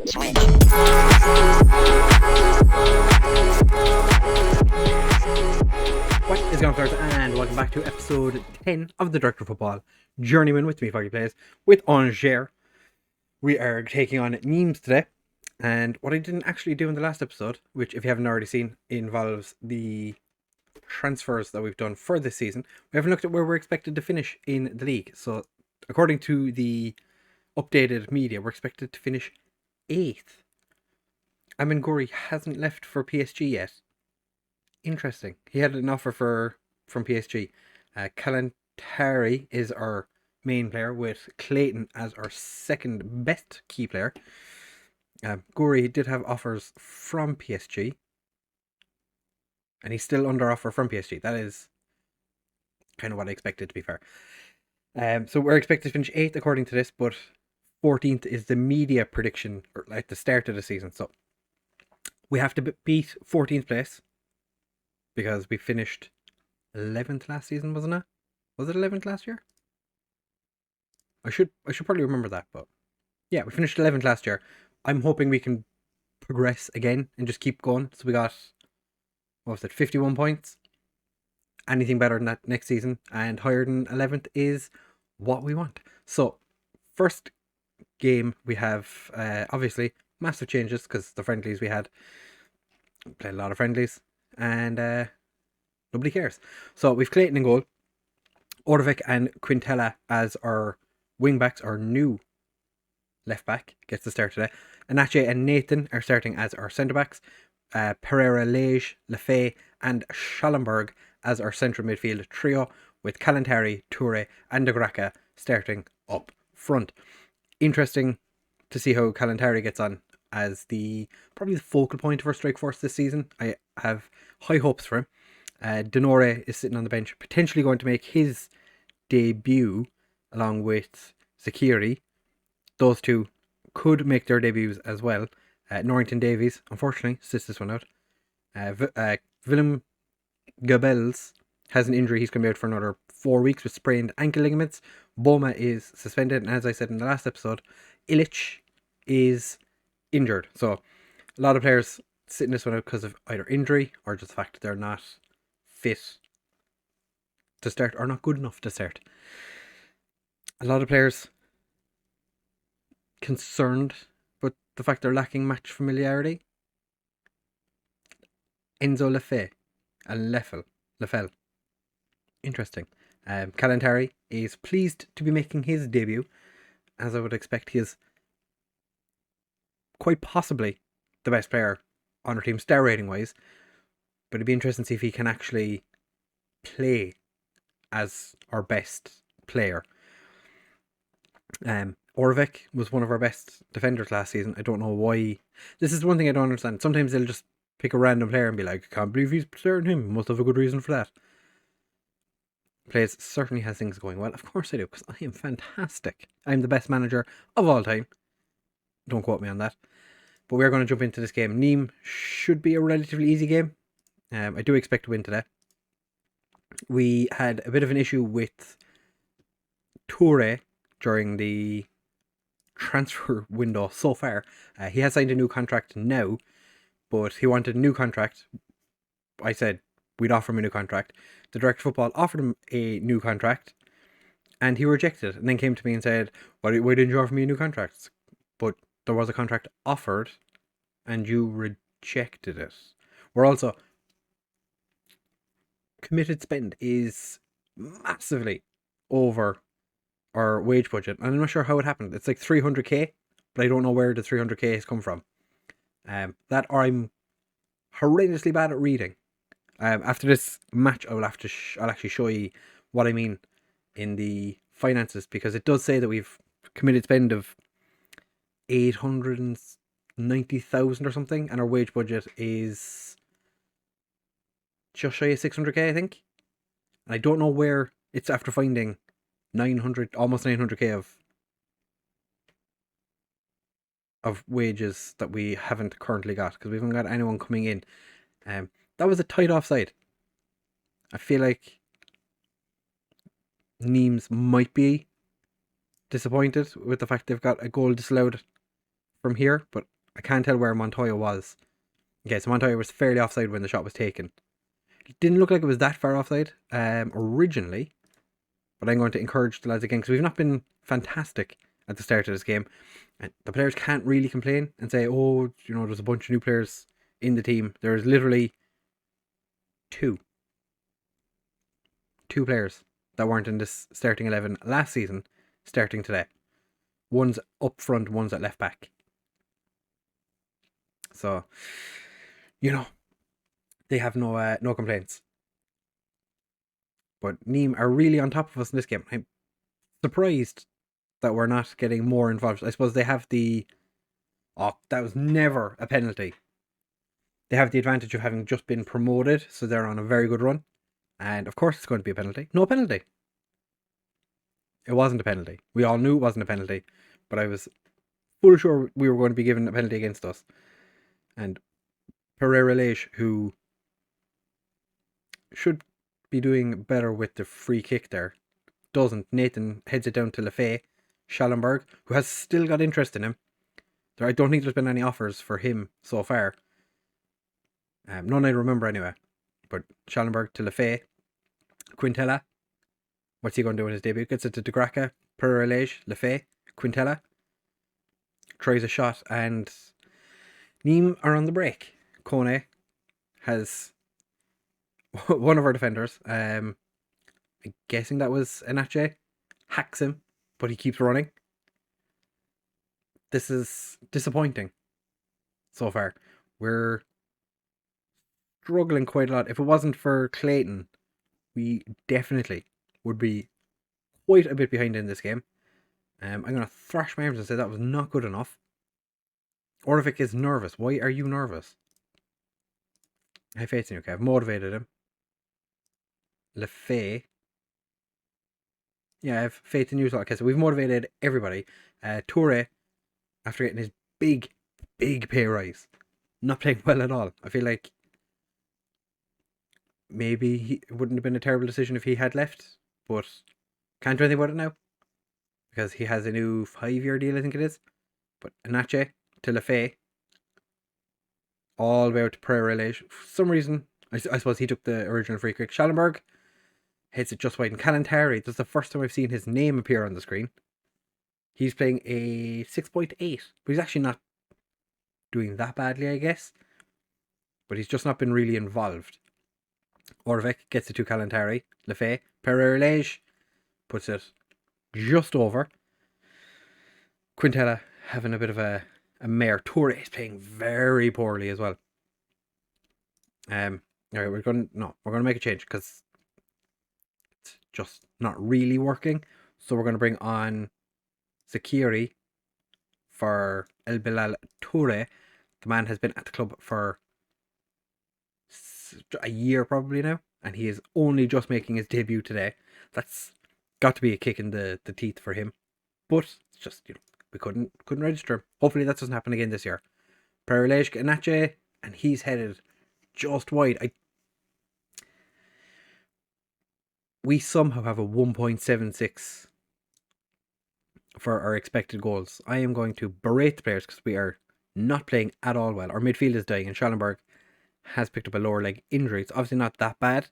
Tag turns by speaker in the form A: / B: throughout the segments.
A: What is going on, players, and welcome back to episode 10 of the Director of Football Journeyman with me, FoggyPlays, with Angers. We are taking on Nimes today, and what I didn't actually do in the last episode, which if you haven't already seen, involves the transfers that we've done for this season. We haven't looked at where we're expected to finish in the league. So according to the updated media, we're expected to finish 8th. Amin Ghouri hasn't left for PSG yet. Interesting. He had an offer from PSG. Kalantari is our main player, with Clayton as our second best key player. Ghouri did have offers from PSG, and he's still under offer from PSG. That is kind of what I expected, to be fair. So we're expected to finish 8th according to this, but 14th is the media prediction at the start of the season. So we have to beat 14th place, because we finished 11th last season, wasn't it? Was it 11th last year? I should probably remember that, but yeah, we finished 11th last year. I'm hoping we can progress again and just keep going. So we got, what was it, 51 points? Anything better than that next season and higher than 11th is what we want. So first game, we have obviously massive changes because the friendlies we played a lot of friendlies, and nobody cares. So we've Clayton in goal, Orvik and Quintella as our wing backs. Our new left back gets the start today. Anache and Nathan are starting as our centre backs. Pereira, Lage, Lefay and Schallenberg as our central midfield trio, with Kalantari, Toure and De Graca starting up front. Interesting to see how Kalantari gets on as probably the focal point of our strike force this season. I have high hopes for him. Denore is sitting on the bench, potentially going to make his debut along with Zakiri. Those two could make their debuts as well. Norrington Davies, unfortunately, sits this one out. Willem Gabels has an injury. He's going to be out for another 4 weeks with sprained ankle ligaments. Boma is suspended, and as I said in the last episode, Illich is injured. So a lot of players sitting this one out because of either injury or just the fact that they're not fit to start or not good enough to start. A lot of players concerned but the fact they're lacking match familiarity. Enzo Lefay and Lefel. Interesting. Kalantari is pleased to be making his debut. As I would expect, he is quite possibly the best player on our team star rating wise, but it'd be interesting to see if he can actually play as our best player. Orvik was one of our best defenders last season. I don't know why. This is one thing I don't understand. Sometimes they'll just pick a random player and be like, I can't believe he's starting him. Must have a good reason for that. Plays certainly has things going well. Of course I do, because I am fantastic. I'm the best manager of all time. Don't quote me on that. But we're going to jump into this game. Nîmes should be a relatively easy game. I do expect to win today. We had a bit of an issue with Toure during the transfer window so far. He has signed a new contract now, but he wanted a new contract. I said we'd offer him a new contract. The Director of Football offered him a new contract, and he rejected it, and then came to me and said, why didn't you offer me a new contract? But there was a contract offered, and you rejected it. We're also... committed spend is massively over our wage budget. And I'm not sure how it happened. It's like 300k, but I don't know where the 300k has come from. That I'm horrendously bad at reading. After this match, I'll actually show you what I mean in the finances, because it does say that we've committed spend of 890,000 or something, and our wage budget is just shy of 600k, I think. And I don't know where it's after finding almost 900k of wages that we haven't currently got, because we haven't got anyone coming in. That was a tight offside. I feel like Nimes might be disappointed with the fact they've got a goal disallowed from here, but I can't tell where Montoya was. Okay, so Montoya was fairly offside when the shot was taken. It didn't look like it was that far offside originally, but I'm going to encourage the lads again because we've not been fantastic at the start of this game. And the players can't really complain and say, oh, you know, there's a bunch of new players in the team. There's literally two players that weren't in this starting 11 last season starting today. One's up front, one's at left back. So, you know, they have no complaints. But Nîmes are really on top of us in this game. I'm surprised that we're not getting more involved. I suppose they have the... Oh, that was never a penalty. They have the advantage of having just been promoted, so they're on a very good run. And of course it's going to be a penalty. No penalty. It wasn't a penalty. We all knew it wasn't a penalty, but I was full sure we were going to be given a penalty against us. And Pereira Leish, who should be doing better with the free kick there, doesn't. Nathan heads it down to Lefay. Schallenberg, who has still got interest in him. I don't think there's been any offers for him so far. None I remember anyway. But Schallenberg to Lefay. Quintella. What's he going to do in his debut? Gets it to De Graca. Pereira Leish. Lefay. Quintella. Tries a shot and Nîmes are on the break. Kone has one of our defenders. I'm guessing that was Enache. Hacks him, but he keeps running. This is disappointing so far. We're struggling quite a lot. If it wasn't for Clayton, we definitely would be quite a bit behind in this game. I'm going to thrash my arms and say that was not good enough. Orvik is nervous. Why are you nervous? I have faith in you, okay? I've motivated him. Lefay. Yeah, I have faith in you as well. Okay, so we've motivated everybody. Toure, after getting his big pay rise, not playing well at all. I feel like maybe it wouldn't have been a terrible decision if he had left, but can't do anything about it now because he has a new 5-year deal, I think it is. But Anache to Lefay, all the way out to Pereira Leish. For some reason, I suppose he took the original free kick. Schallenberg hits it just wide. And Kalantari, this is the first time I've seen his name appear on the screen. He's playing a 6.8, but he's actually not doing that badly, I guess. But he's just not been really involved. Orvik gets it to Kalantari. Lefay. Pereira Leish puts it just over. Quintella having a bit of a mare. Toure is playing very poorly as well. Alright, we're gonna make a change because it's just not really working. So we're gonna bring on Zakiri for El Bilal Toure. The man has been at the club for a year probably now, and he is only just making his debut today. That's got to be a kick in the teeth for him. But it's just, you know, we couldn't register him. Hopefully that doesn't happen again this year. Pereira Leish Anache, and he's headed just wide. We somehow have a 1.76 for our expected goals. I am going to berate the players because we are not playing at all well. Our midfield is dying, and Schallenberg has picked up a lower leg injury. It's obviously not that bad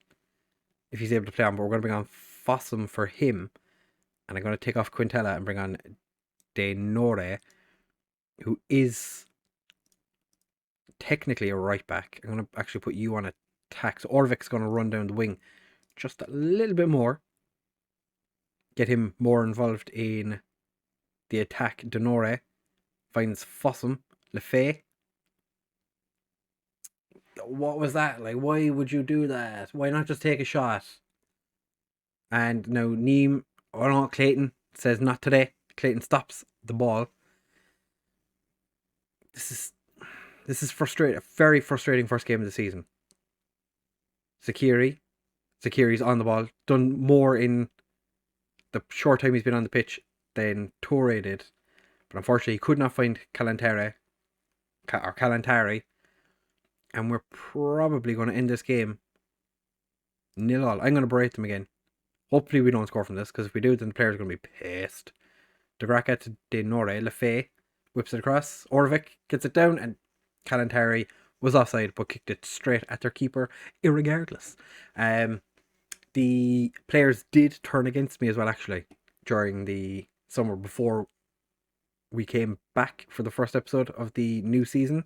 A: if he's able to play on, but we're going to bring on Fossum for him. And I'm going to take off Quintella and bring on De Nore, who is technically a right back. I'm going to actually put you on attack. So Orvik's going to run down the wing just a little bit more. Get him more involved in the attack. De Nore finds Fossum. Lefay. What was that? Like, why would you do that? Why not just take a shot? And now Nîmes, or no, Clayton says not today. Clayton stops the ball. This is frustrating. A very frustrating first game of the season. Zakiri's on the ball. Done more in the short time he's been on the pitch than Toure did. But unfortunately, he could not find Kalantari. And we're probably going to end this game 0-0. I'm going to berate them again. Hopefully we don't score from this, because if we do, then the players are going to be pissed. De Graca to De Nore. Lefay. whips it across. Orvik gets it down, and Kalantari was offside but kicked it straight at their keeper, irregardless. The players did turn against me as well, actually, during the summer before we came back for the first episode of the new season,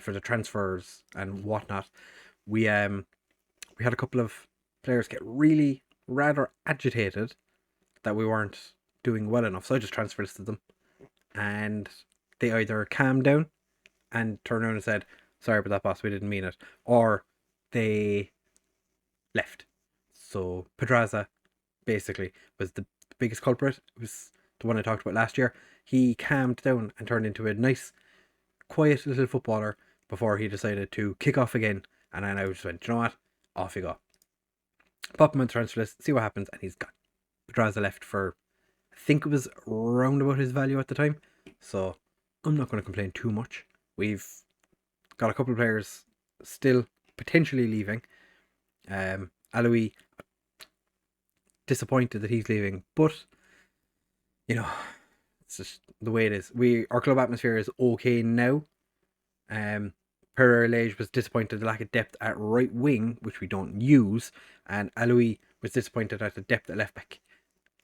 A: for the transfers and whatnot. We had a couple of players get really rather agitated that we weren't doing well enough, so I just transfer listed them, and they either calmed down and turned around and said, "Sorry about that, boss, we didn't mean it," or they left. So Pedraza basically was the biggest culprit. It was the one I talked about last year. He calmed down and turned into a nice, quiet little footballer before he decided to kick off again. And then I just went, you know what? Off you go. Pop him on the transfer list, see what happens, and he's gone. Pedraza left for, I think it was round about his value at the time. So I'm not going to complain too much. We've got a couple of players still potentially leaving. Aloui, disappointed that he's leaving, but it's just the way it is. Our club atmosphere is okay now. Pereira was disappointed at the lack of depth at right wing, which we don't use, and Aloui was disappointed at the depth at left back.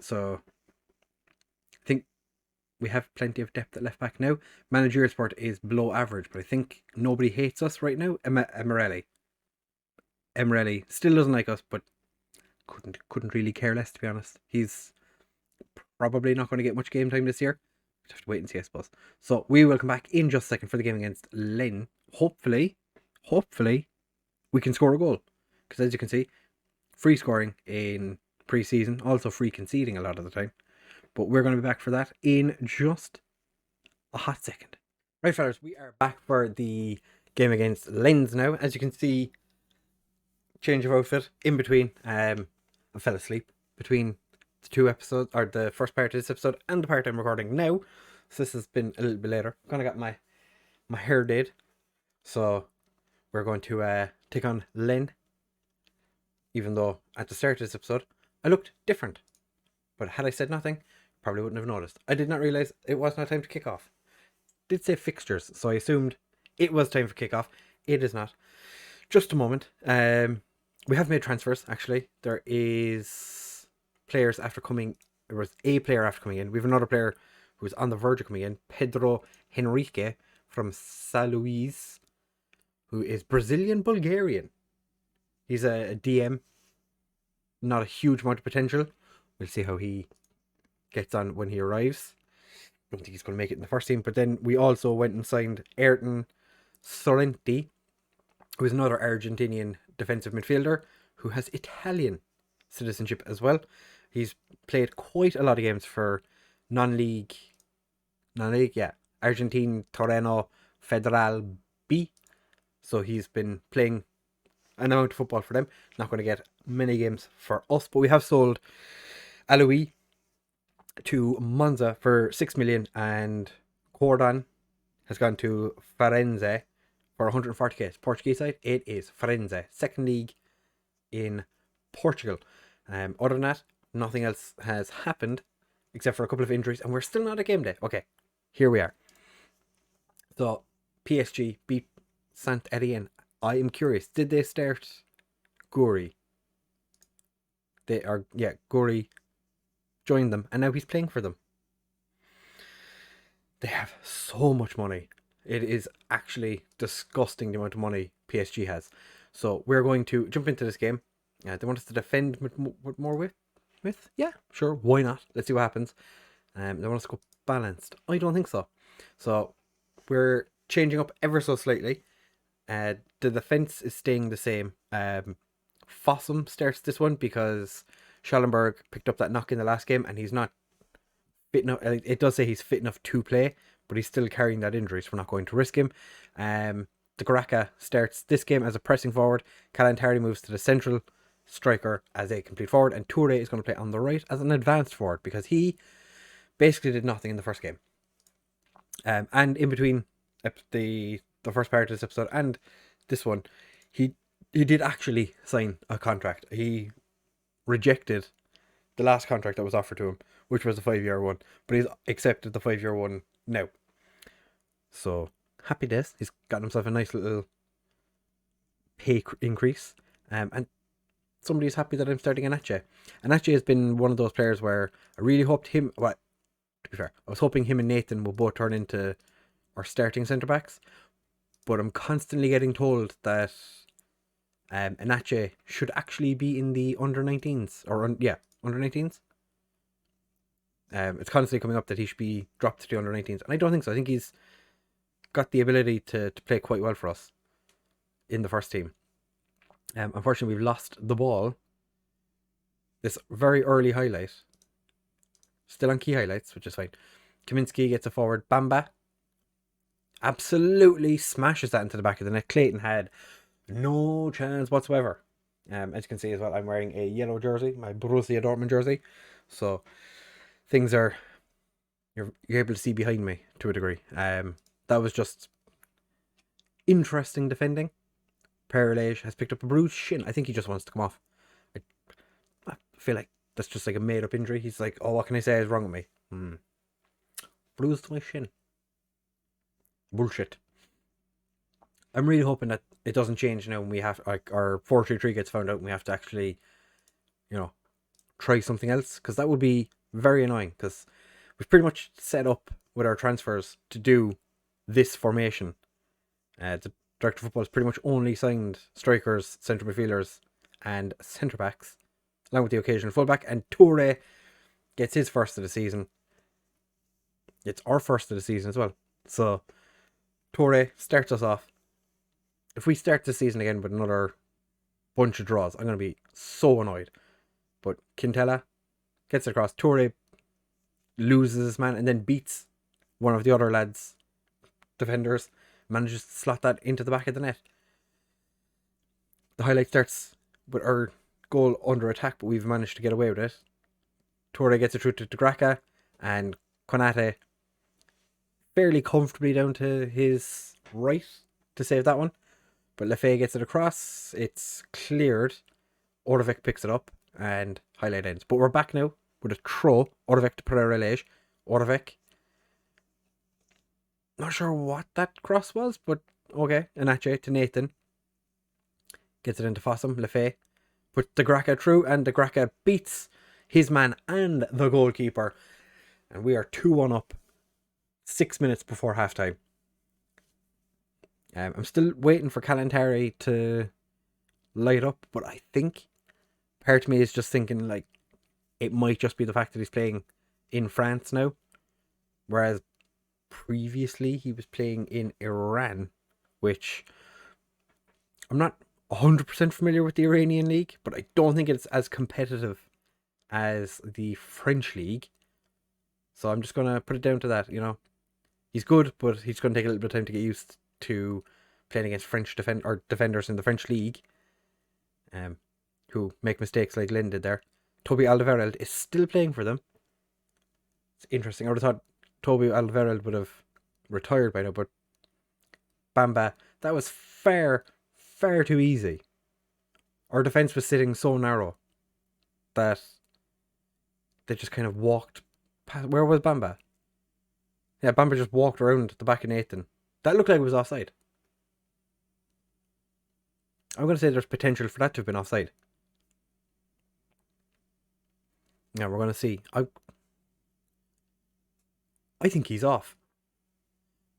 A: So I think we have plenty of depth at left back now. Managerial support is below average, but I think nobody hates us right now. Emirelli still doesn't like us, but couldn't really care less, to be honest. He's probably not going to get much game time this year. We'll have to wait and see, I suppose. So we will come back in just a second for the game against Lynn. Hopefully we can score a goal, because as you can see, free scoring in pre-season, also free conceding a lot of the time. But we're going to be back for that in just a hot second. Right, fellas, we are back for the game against Lens now. As you can see, change of outfit in between. I fell asleep between the two episodes, or the first part of this episode and the part I'm recording now. So this has been a little bit later. I'm gonna got my hair did. So we're going to take on Len. Even though at the start of this episode I looked different, but had I said nothing, probably wouldn't have noticed. I did not realise it was not time to kick off. Did say fixtures, so I assumed it was time for kickoff. It is not. Just a moment. We have made transfers, actually. There is players after coming. There was a player after coming in. We have another player who's on the verge of coming in, Pedro Henrique from São Luís, who is Brazilian-Bulgarian. He's a DM. Not a huge amount of potential. We'll see how he gets on when he arrives. I don't think he's going to make it in the first team. But then we also went and signed Ayrton Sorrenti, who is another Argentinian defensive midfielder who has Italian citizenship as well. He's played quite a lot of games for non-league, Argentine Torino Federal B. So he's been playing an amount of football for them. Not going to get many games for us, but we have sold Aloui to Monza for 6 million, and Cordon has gone to Firenze for 140k. It's Portuguese side. It is Firenze, second league in Portugal. Other than that, nothing else has happened except for a couple of injuries, and we're still not at game day. Okay, here we are. So PSG beat Saint Etienne. I am curious, did they start Guri? Guri joined them, and now he's playing for them. They have so much money. It is actually disgusting the amount of money PSG has. So we're going to jump into this game. They want us to defend with more width. Yeah, sure, why not? Let's see what happens. They want us to go balanced. I don't think so. So we're changing up ever so slightly. The defense is staying the same. Fossum starts this one because Schallenberg picked up that knock in the last game, and he's not fit enough. It does say he's fit enough to play, but he's still carrying that injury, so we're not going to risk him. The Garaka starts this game as a pressing forward. Kalantari moves to the central striker as a complete forward, and Toure is going to play on the right as an advanced forward because he basically did nothing in the first game. And in between the first part of this episode and this one, he did actually sign a contract. He rejected the last contract that was offered to him, which was a 5-year one, but he's accepted the 5-year one now. So happy days. He's got himself a nice little pay increase. And somebody's happy that I'm starting Anache. Anache has been one of those players where I really hoped him. Well, to be fair, I was hoping him and Nathan would both turn into our starting centre backs. But I'm constantly getting told that Anache should actually be in the under 19s under 19s. It's constantly coming up that he should be dropped to the under 19s, and I don't think so. I think he's got the ability to play quite well for us in the first team. Unfortunately, we've lost the ball. This very early highlight, still on key highlights, which is fine. Kaminsky gets a forward. Bamba absolutely smashes that into the back of the net. Clayton had no chance whatsoever. As you can see as well, I'm wearing a yellow jersey, my Borussia Dortmund jersey. So things are, you're able to see behind me to a degree. That was just interesting defending. Perelage has picked up a bruised shin. I think he just wants to come off. I feel like that's just like a made up injury. He's like, oh, what can I say is wrong with me? Bruised my shin. Bullshit. I'm really hoping that it doesn't change now when we have, like, our 4-3-3 gets found out and we have to actually, try something else. Because that would be very annoying. Because we've pretty much set up with our transfers to do this formation. The Director of Football has pretty much only signed strikers, centre midfielders, and centre backs, along with the occasional fullback. And Toure gets his first of the season. It's our first of the season as well. So Toure starts us off. If we start the season again with another bunch of draws, I'm going to be so annoyed. But Quintella gets it across. Toure loses his man and then beats one of the other lads' defenders. Manages to slot that into the back of the net. The highlight starts with our goal under attack, but we've managed to get away with it. Toure gets it through to Graca, and Konate fairly comfortably down to his right to save that one. But Lefebvre gets it across. It's cleared. Orvik picks it up, and highlight ends. But we're back now with a throw. Orvik to Perelage. Orvik. Not sure what that cross was, but okay. Anache to Nathan. Gets it into Fossum. Lefebvre puts the Graca through, and the Graca beats his man and the goalkeeper. And we are 2-1 up 6 minutes before halftime. I'm still waiting for Kalantari to light up, but I think part of me is just thinking like it might just be the fact that he's playing in France now, whereas previously he was playing in Iran, which I'm not 100% familiar with the Iranian league, but I don't think it's as competitive as the French league. So I'm just going to put it down to that, He's good, but he's going to take a little bit of time to get used to playing against French defenders in the French league, who make mistakes like Lynn did there. Toby Alderweireld is still playing for them. It's interesting. I would have thought Toby Alderweireld would have retired by now, but Bamba, that was far too easy. Our defence was sitting so narrow that they just kind of walked past. Where was Bamba? Yeah, Bamba just walked around the back of Nathan. That looked like it was offside. I'm going to say there's potential for that to have been offside. Yeah, we're going to see. I think he's off.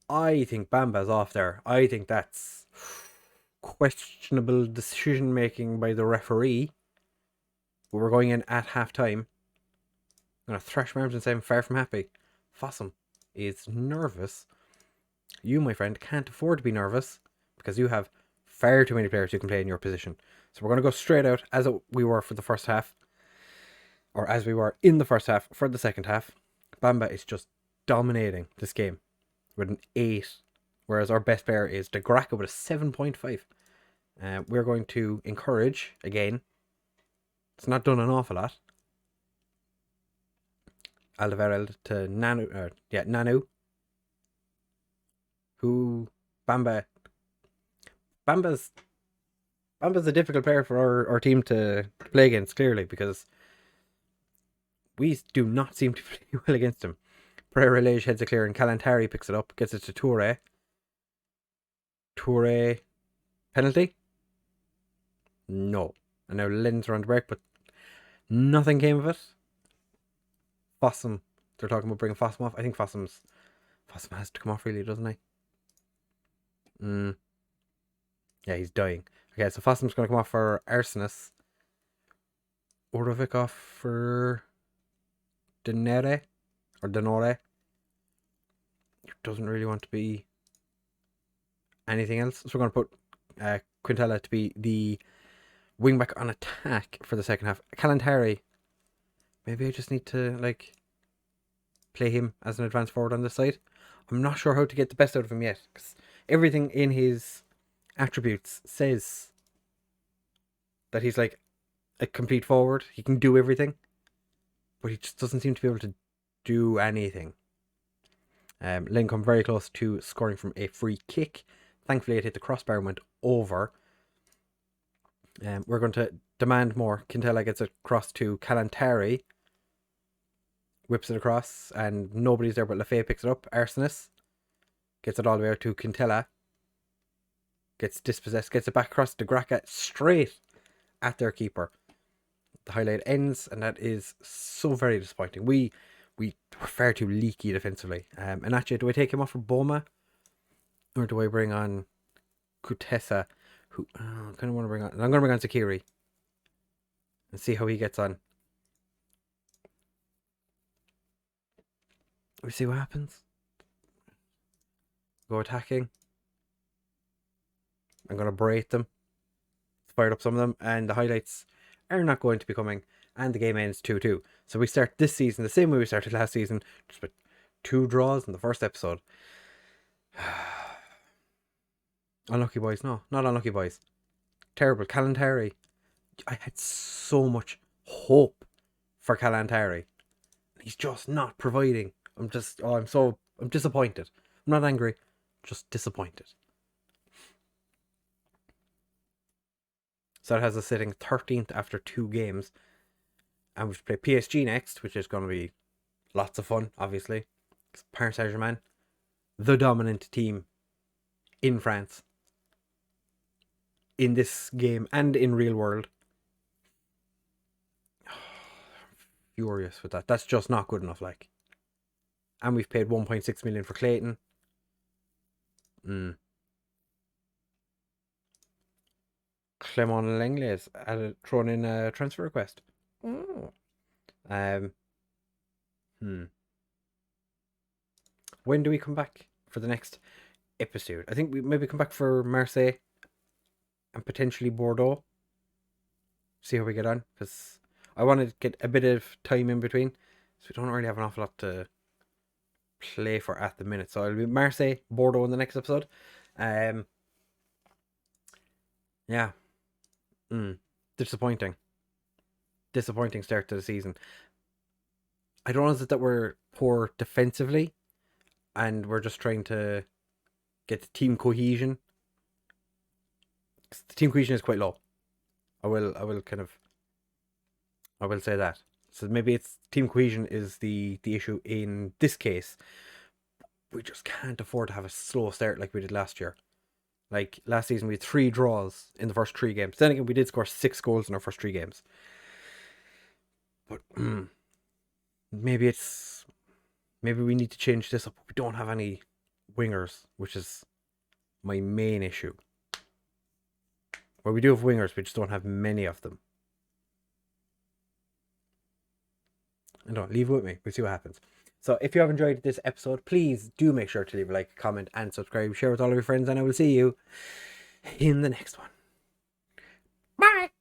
A: I think Bamba's off there. I think that's questionable decision making by the referee. But we're going in at half time. I'm going to thrash my arms and say I'm far from happy. Fossum is nervous. You, my friend, can't afford to be nervous because you have far too many players who can play in your position. So we're going to go straight out as we were for the first half, or as we were in the first half for the second half. Bamba is just dominating this game with an 8, whereas our best player is De Graca with a 7.5. We're going to encourage, again, it's not done an awful lot, Alderweireld to Nanu, who Bamba's a difficult player for our team to play against, clearly, because we do not seem to play well against him. Pereira Lage heads it clear and Kalantari picks it up, gets it to Toure. Toure penalty? No. And now Lenz are on the break, but nothing came of it. Fossum. They're talking about bringing Fossum off. I think Fossum has to come off, really, doesn't he? Yeah, he's dying. Okay, so Fossum's going to come off for Arsenis. Orovic off for Denore. Or Denore. Doesn't really want to be anything else. So we're going to put Quintella to be the wingback on attack for the second half. Kalantari. Maybe I just need to, like, play him as an advance forward on this side. I'm not sure how to get the best out of him yet, because everything in his attributes says that he's like a complete forward. He can do everything, but he just doesn't seem to be able to do anything. Lynn come very close to scoring from a free kick. Thankfully it hit the crossbar and went over. We're going to demand more. Quintella gets it across to Kalantari. Whips it across, and nobody's there but Lafay picks it up. Arsenis gets it all the way out to Quintella. Gets dispossessed, gets it back across to Graca, straight at their keeper. The highlight ends, and that is so very disappointing. We were far too leaky defensively. And actually, do I take him off for Boma? Or do I bring on Kutesa? Who I kind of want to bring on. I'm going to bring on Zakiri and see how he gets on. We see what happens. Go attacking. I'm going to berate them. Fired up some of them. And the highlights are not going to be coming. And the game ends 2-2. So we start this season the same way we started last season. Just with 2 draws in the first episode. Unlucky boys. No, not unlucky boys. Terrible. Kalantari. I had so much hope for Kalantari. He's just not providing. I'm disappointed. I'm not angry, just disappointed. So it has us sitting 13th after 2 games. And we play PSG next, which is going to be lots of fun, obviously. It's Paris Saint-Germain, the dominant team in France. In this game and in real world. Furious with that. That's just not good enough, like. And we've paid 1.6 million for Clayton. Clement Lenglet's thrown in a transfer request. When do we come back for the next episode? I think we maybe come back for Marseille and potentially Bordeaux. See how we get on, because I want to get a bit of time in between, so we don't really have an awful lot to play for at the minute. So it'll be Marseille, Bordeaux in the next episode. Yeah. Disappointing start to the season. I don't know, is it that we're poor defensively and we're just trying to get the team cohesion? The team cohesion is quite low. I will say that. So maybe it's team cohesion is the issue in this case. We just can't afford to have a slow start like we did last year. Like last season we had 3 draws in the first 3 games. Then again, we did score 6 goals in our first 3 games. But maybe we need to change this up. We don't have any wingers, which is my main issue. Well, we do have wingers, we just don't have many of them. And don't leave it with me. We'll see what happens. So if you have enjoyed this episode, please do make sure to leave a like, comment, and subscribe. Share with all of your friends, and I will see you in the next one. Bye!